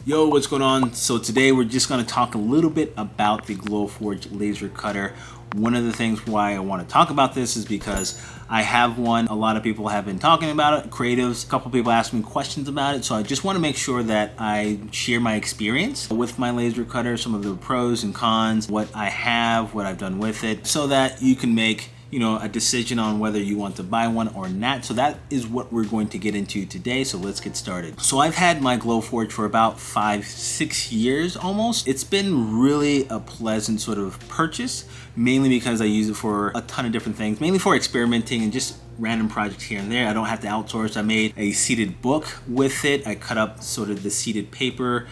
Yo, what's going on? So today we're just going to talk a little bit about the Glowforge laser cutter. One of the things why I want to talk about this is because I have one. A lot of people have been talking about it, creatives. A couple people asked me questions about it. So I just want to make sure that I share my experience with my laser cutter, some of the pros and cons, what I have, what I've done with it, so that you can make a decision on whether you want to buy one or not. So that is what we're going to get into today. So let's get started. So I've had my Glowforge for about 5-6 years almost. It's been really a pleasant sort of purchase, mainly because I use it for a ton of different things, mainly for experimenting and just random projects here and there. I don't have to outsource. I made a seated book with it. I cut up sort of the seated paper,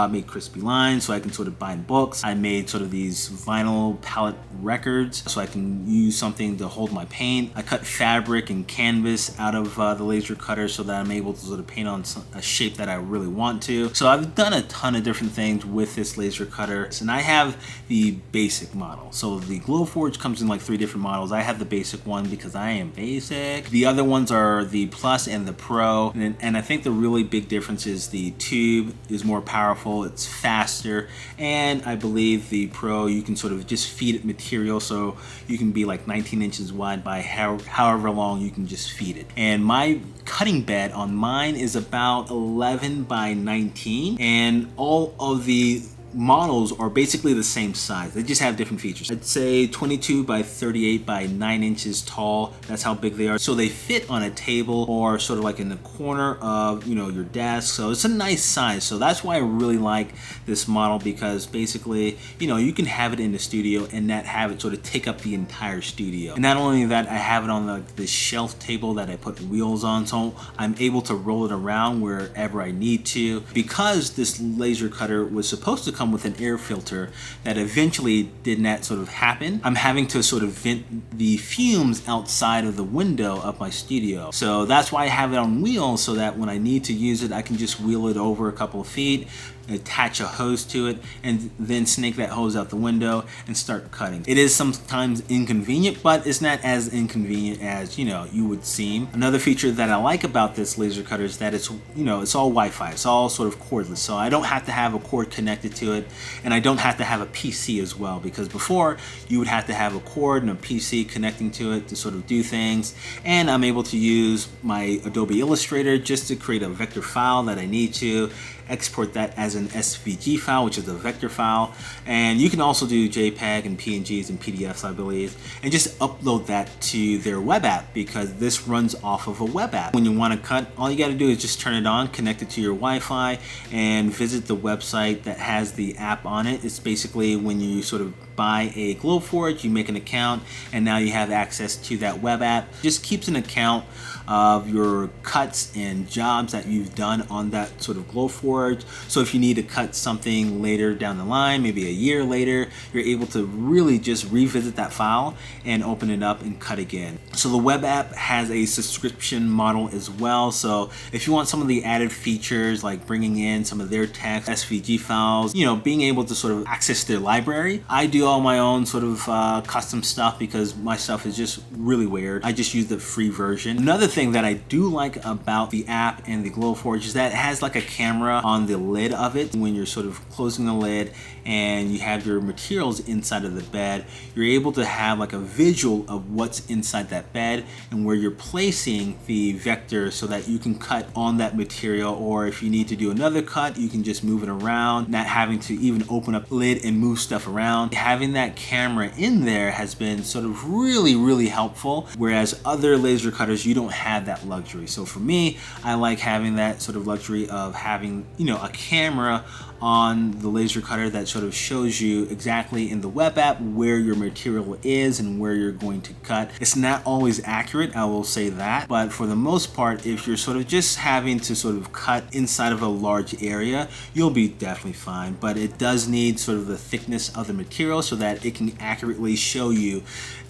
made crispy lines so I can sort of bind books. I made sort of these vinyl palette records so I can use something to hold my paint. I cut fabric and canvas out of the laser cutter so that I'm able to sort of paint on a shape that I really want to. So I've done a ton of different things with this laser cutter. And I have the basic model. So the Glowforge comes in like 3 different models. I have the basic one because I am basic. The other ones are the Plus and the Pro, and I think the really big difference is the tube is more powerful, it's faster, and I believe the Pro, you can sort of just feed it material, so you can be like 19 inches wide by however long you can just feed it. And my cutting bed on mine is about 11 by 19, and all of the models are basically the same size. They just have different features. I'd say 22 by 38 by 9 inches tall. That's how big they are. So they fit on a table or sort of like in the corner of, your desk. So it's a nice size. So that's why I really like this model, because basically, you can have it in the studio and not have it sort of take up the entire studio. And not only that, I have it on this shelf table that I put wheels on, so I'm able to roll it around wherever I need to. Because this laser cutter was supposed to come with an air filter that eventually did not sort of happen, I'm having to sort of vent the fumes outside of the window of my studio. So that's why I have it on wheels, so that when I need to use it, I can just wheel it over a couple of feet, attach a hose to it, and then snake that hose out the window and start cutting. It is sometimes inconvenient, but it's not as inconvenient as you would seem. Another feature that I like about this laser cutter is that it's it's all Wi-Fi. It's all sort of cordless, so I don't have to have a cord connected to it, and I don't have to have a PC as well, because before you would have to have a cord and a PC connecting to it to sort of do things. And I'm able to use my Adobe Illustrator just to create a vector file that I need to export that as an SVG file, which is a vector file. And you can also do JPEG and PNGs and PDFs, I believe, and just upload that to their web app, because this runs off of a web app. When you want to cut, all you got to do is just turn it on, connect it to your Wi-Fi, and visit the website that has the app on it. It's basically when you sort of buy a Glowforge, you make an account, and now you have access to that web app. Just keeps an account of your cuts and jobs that you've done on that sort of Glowforge. So if you need to cut something later down the line, maybe a year later, you're able to really just revisit that file and open it up and cut again. So the web app has a subscription model as well. So if you want some of the added features, like bringing in some of their text, SVG files, being able to sort of access their library. I do all my own sort of custom stuff because my stuff is just really weird. I just use the free version. Another thing that I do like about the app and the Glowforge is that it has like a camera on the lid of it. When you're sort of closing the lid and you have your materials inside of the bed, you're able to have like a visual of what's inside that bed and where you're placing the vector, so that you can cut on that material, or if you need to do another cut, you can just move it around, not having to even open up the lid and move stuff around. Having that camera in there has been sort of really helpful, whereas other laser cutters, you don't have that luxury. So for me, I like having that sort of luxury of having a camera on the laser cutter that sort of shows you exactly in the web app where your material is and where you're going to cut. It's not always accurate, I will say that, but for the most part, if you're sort of just having to sort of cut inside of a large area, you'll be definitely fine. But it does need sort of the thickness of the material so that it can accurately show you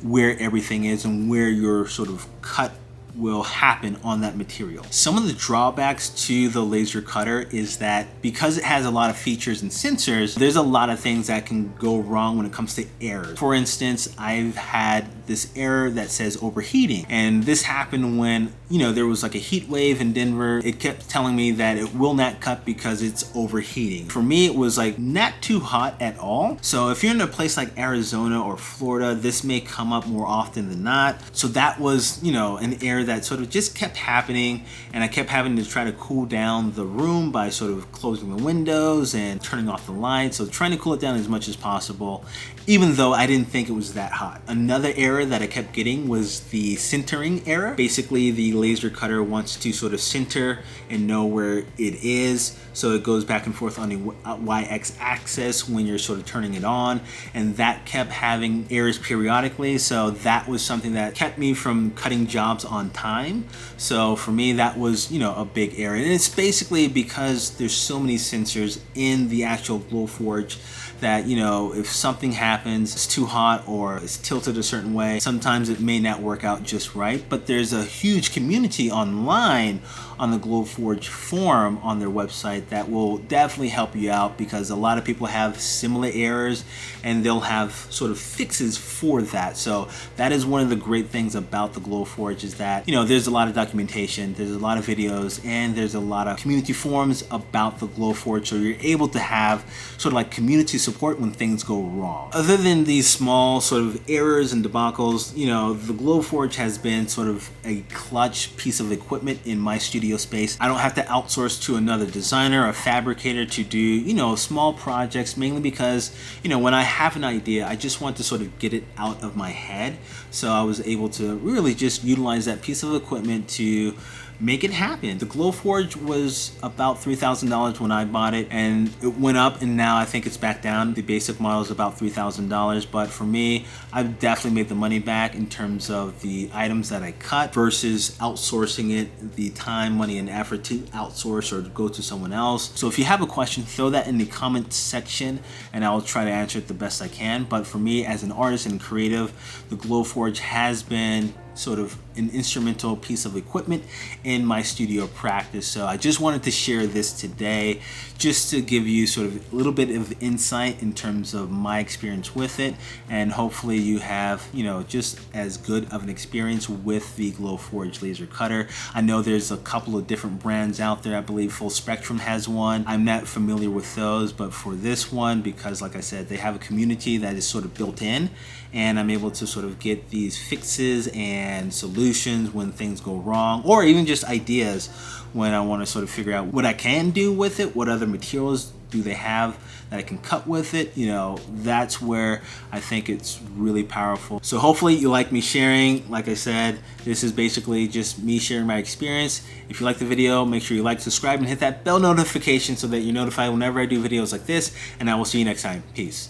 where everything is and where your sort of cut will happen on that material. Some of the drawbacks to the laser cutter is that because it has a lot of features and sensors, there's a lot of things that can go wrong when it comes to errors. For instance, I've had this error that says overheating, and this happened when you know, there was like a heat wave in Denver, it kept telling me that it will not cut because it's overheating. For me, it was like not too hot at all. So if you're in a place like Arizona or Florida, this may come up more often than not. So that was, you know, an error that sort of just kept happening, and I kept having to try to cool down the room by sort of closing the windows and turning off the lights. So trying to cool it down as much as possible, even though I didn't think it was that hot. Another error that I kept getting was the sintering error. Basically, the laser cutter wants to sort of center and know where it is, so it goes back and forth on the Y-X axis when you're sort of turning it on, and that kept having errors periodically. So that was something that kept me from cutting jobs on time. So for me, that was, you know, a big error, and it's basically because there's so many sensors in the actual Glowforge that, you know, if something happens, it's too hot or it's tilted a certain way, sometimes it may not work out just right. But there's a huge community online on the Glowforge forum on their website that will definitely help you out, because a lot of people have similar errors and they'll have sort of fixes for that. So that is one of the great things about the Glowforge, is that, you know, there's a lot of documentation, there's a lot of videos, and there's a lot of community forums about the Glowforge, so you're able to have sort of like community support when things go wrong. Other than these small sort of errors and debacles, you know, the Glowforge has been sort of a clutch piece of equipment in my studio space. I don't have to outsource to another designer or fabricator to do, you know, small projects, mainly because, you know, when I have an idea, I just want to sort of get it out of my head. So I was able to really just utilize that piece of equipment to make it happen. The Glowforge was about $3,000 when I bought it, and it went up, and now I think it's back down. The basic model is about $3,000, but for me, I've definitely made the money back in terms of the items that I cut versus outsourcing it, the time, money, and effort to outsource or go to someone else. So if you have a question, throw that in the comments section and I'll try to answer it the best I can. But for me, as an artist and creative, the Glowforge has been sort of an instrumental piece of equipment in my studio practice. So I just wanted to share this today, just to give you sort of a little bit of insight in terms of my experience with it, and hopefully you have, you know, just as good of an experience with the Glowforge laser cutter. I know there's a couple of different brands out there. I believe Full Spectrum has one. I'm not familiar with those, but for this one, because like I said, they have a community that is sort of built in, and I'm able to sort of get these fixes and solutions when things go wrong, or even just ideas when I want to sort of figure out what I can do with it, what other materials do they have that I can cut with it. You know, that's where I think it's really powerful. So hopefully you like me sharing. Like I said, this is basically just me sharing my experience. If you like the video, make sure you like, subscribe, and hit that bell notification so that you're notified whenever I do videos like this, and I will see you next time. Peace.